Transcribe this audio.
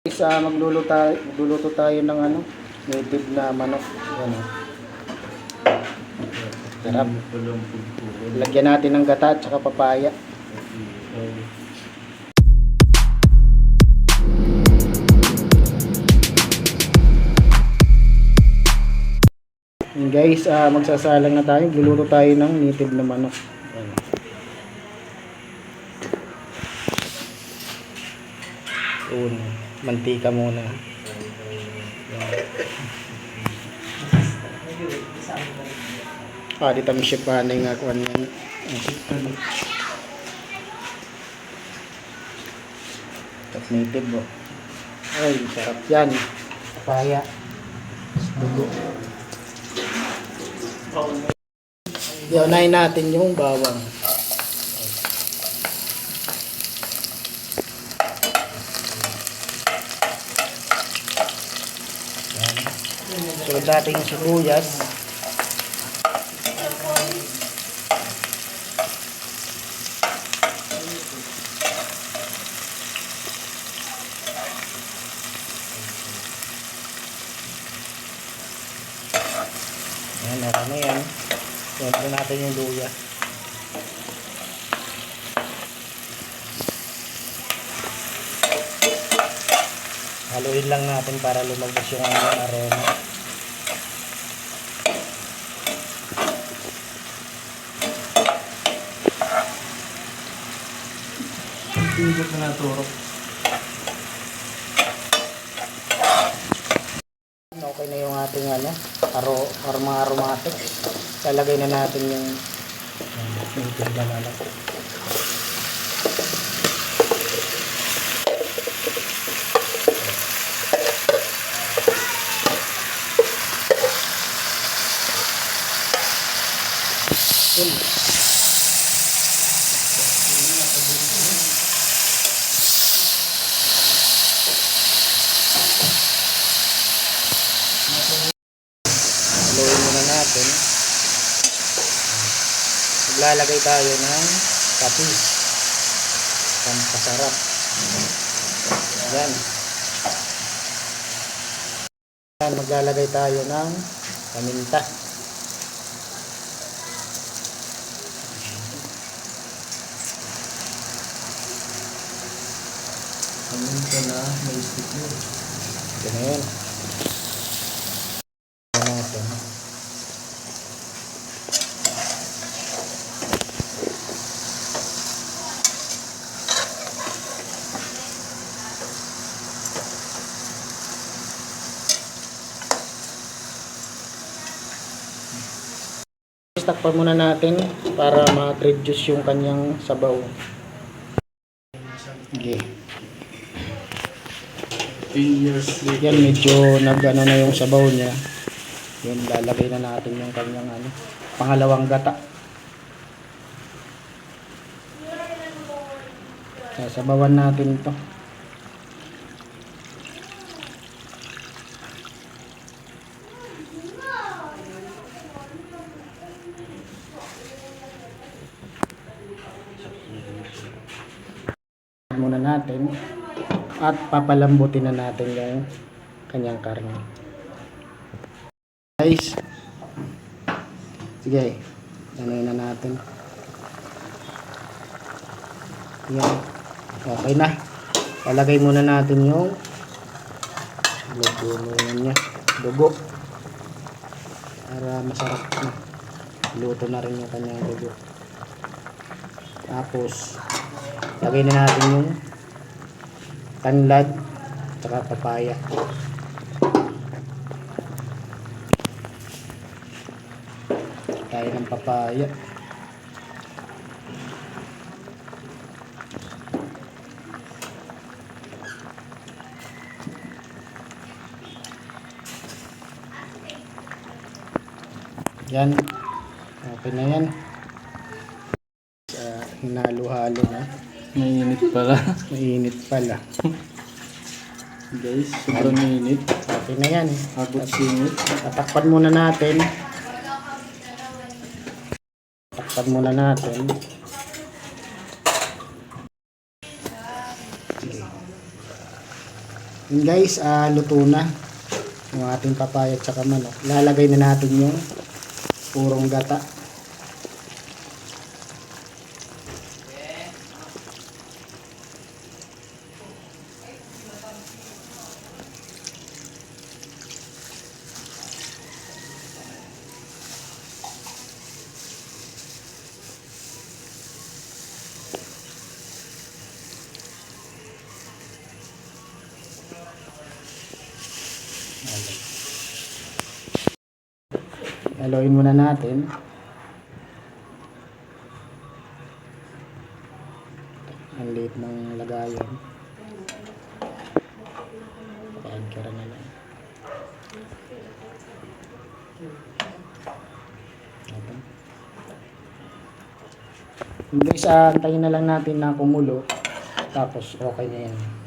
Isa magluluto tayo ng native na manok. Ano. Sarap. Lagyan natin ng gata at saka papaya. And guys, magsasalang na tayo. Luluto tayo ng native na manok. Ano. Mantika muna. Di kami siya pa na yung akuan yan. Top native bo. Ay, sarap yan. Papaya. Dugo. Unahin natin yung bawang. Sunod natin yung sibuyas. Ayan, marami yan. Sunod natin yung luya. Haluin lang natin para lumabas yung aroma. Hindi ko naturo. Okay na yung ating mga aromatic. Lalagay na natin yung native na manok. Haluin muna natin. Maglalagay tayo ng kapis. Pampasarap. Yan. Maglalagay tayo ng paminta. Paminta na may stick mo. Ganyan. Takpan muna natin para ma-reduce yung kanyang sabaw. Okay. Yan, medyo nag-ano na yung sabaw niya. Yun, lalagay na natin yung kanyang pangalawang gata. Sasabawan natin ito. Muna natin at papalambutin na natin yung kanyang karne. Guys, sige, ano na natin. Yan, okay na. Palagay muna natin yung dugo para masarap na. Luto na rin yung kanyang dugo. Tapos lagay na natin yung tanlad at papaya. Tayo ng papaya. Yan. Okay na yan. Hinalo-halo na. Mainit pala. Mainit pala. Guys, sobrang mainit. Okay na yan. Abot singit. Tatakpan muna natin. Yun guys, luto na yung ating papaya at saka manok. Lalagay na natin yung purong gata. Haluin muna natin. Ang liit ng lagayan. Pakain ka rin na lang. Ito. Guys, antayin na lang natin na kumulo. Tapos okay na yan.